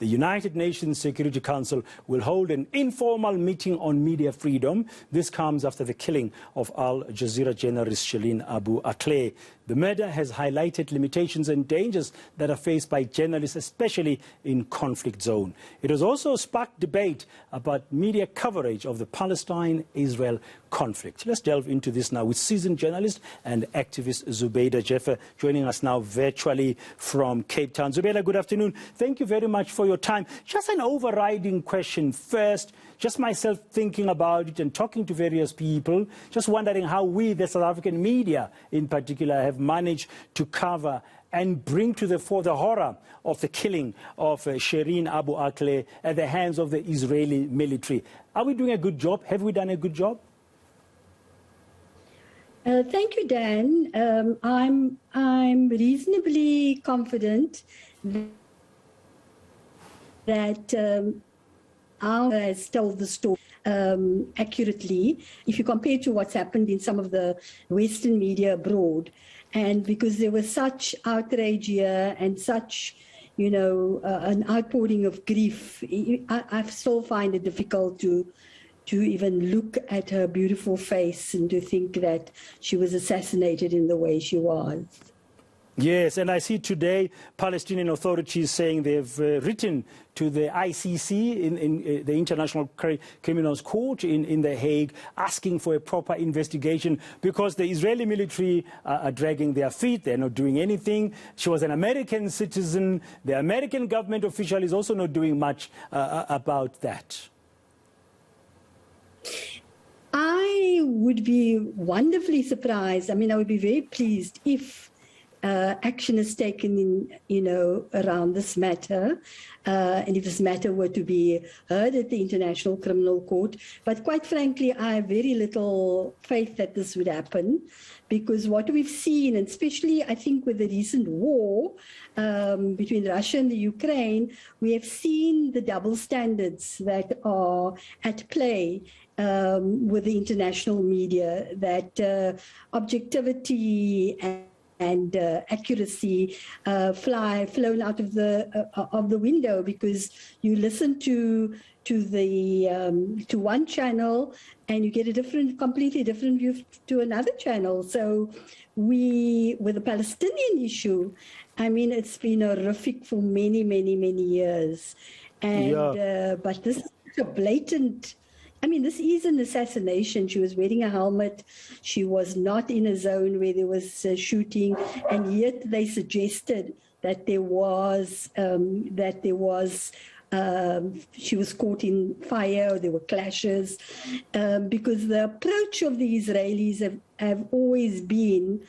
The United Nations Security Council will hold an informal meeting on media freedom. This comes after the killing of Al Jazeera journalist Shireen Abu Akleh. The murder has highlighted limitations and dangers that are faced by journalists, especially in conflict zone. It has also sparked debate about media coverage of the Palestine-Israel conflict. Let's delve into this now with seasoned journalist and activist Zubeida Jaffer joining us now virtually from Cape Town. Zubeida, good afternoon. Thank you very much for your time. Just an overriding question first. Just myself thinking about it and talking to various people, just wondering how we, the South African media in particular, have managed to cover and bring to the fore the horror of the killing of Shireen Abu Akleh at the hands of the Israeli military. Are we doing a good job? Have we done a good job? Thank you, Dan. I'm reasonably confident that our has told the story accurately. If you compare to what's happened in some of the Western media abroad, and because there was such outrage here and such, you know, an outpouring of grief, I still find it difficult to even look at her beautiful face and to think that she was assassinated in the way she was. Yes, and I see today Palestinian authorities saying they've written to the ICC, in the International Criminals Court in The Hague, asking for a proper investigation because the Israeli military are dragging their feet. They're not doing anything. She was an American citizen. The American government official is also not doing much about that. I would be wonderfully surprised. I mean, I would be very pleased if action is taken in, you know, around this matter, and if this matter were to be heard at the International Criminal Court. But quite frankly, I have very little faith that this would happen, because what we've seen, and especially I think with the recent war between Russia and the Ukraine, we have seen the double standards that are at play with the international media, that objectivity and accuracy flown out of the window, because you listen to one channel and you get a completely different view to another channel. So with the Palestinian issue, I mean, it's been horrific for many years, and but this is a blatant. I mean, this is an assassination. She was wearing a helmet. She was not in a zone where there was shooting, and yet they suggested that there was she was caught in fire, or there were clashes, because the approach of the Israelis have always been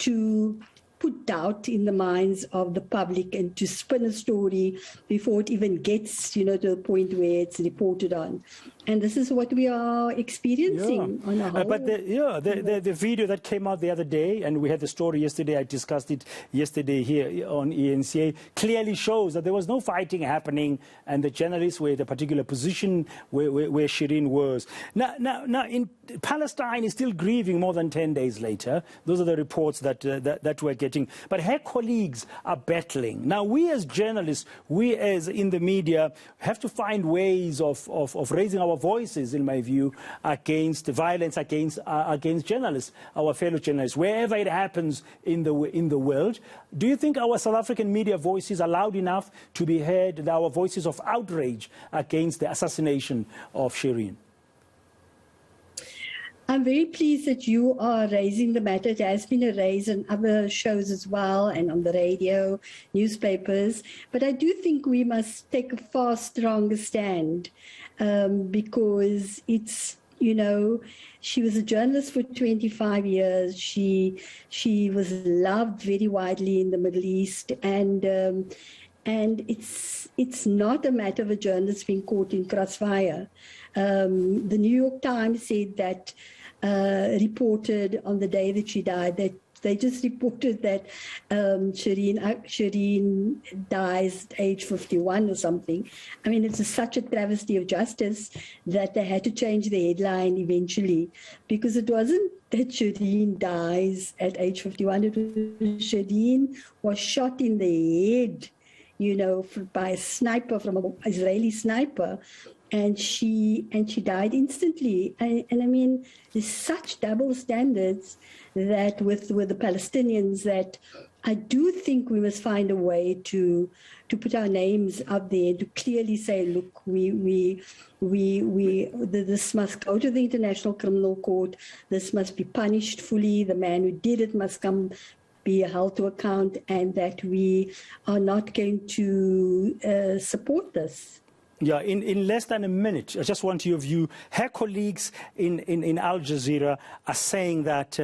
to put doubt in the minds of the public and to spin a story before it even gets, you know, to the point where it's reported on. And this is what we are experiencing on a whole. But the video that came out the other day, and we had the story yesterday, I discussed it yesterday here on ENCA, clearly shows that there was no fighting happening and the journalists were at a particular position where Shireen was. Now in Palestine is still grieving more than 10 days later. Those are the reports that we're getting. But her colleagues are battling. Now we as journalists, we as in the media, have to find ways of raising our voices, in my view, against violence against journalists, our fellow journalists, wherever it happens in the world. Do you think our South African media voices are loud enough to be heard, our voices of outrage against the assassination of Shireen? I'm very pleased that you are raising the matter. It has been raised on other shows as well, and on the radio, newspapers. But I do think we must take a far stronger stand, because it's, you know, she was a journalist for 25 years. She was loved very widely in the Middle East, and it's not a matter of a journalist being caught in crossfire. The New York Times said that, reported on the day that she died, that they just reported that Shireen dies at age 51 or something. I mean, it's such a travesty of justice that they had to change the headline eventually, because it wasn't that Shireen dies at age 51. It was Shireen was shot in the head by a sniper, from an Israeli sniper. And she died instantly. And I mean, there's such double standards that with the Palestinians, that I do think we must find a way to put our names out there, to clearly say, look, this must go to the International Criminal Court. This must be punished fully. The man who did it must be held to account, and that we are not going to support this. Yeah, in less than a minute, I just want your view. Her colleagues in Al Jazeera are saying that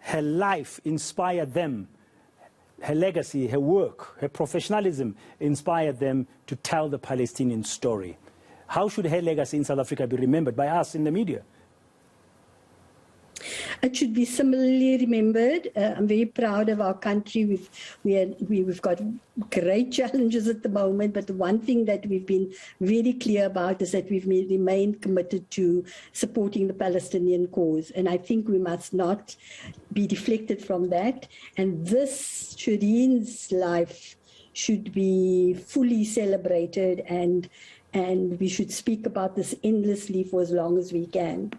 her life inspired them, her legacy, her work, her professionalism inspired them to tell the Palestinian story. How should her legacy in South Africa be remembered by us in the media? It should be similarly remembered. I'm very proud of our country. We've got great challenges at the moment, but the one thing that we've been really clear about is that we've remained committed to supporting the Palestinian cause. And I think we must not be deflected from that. And this, Shireen's life, should be fully celebrated, and we should speak about this endlessly for as long as we can.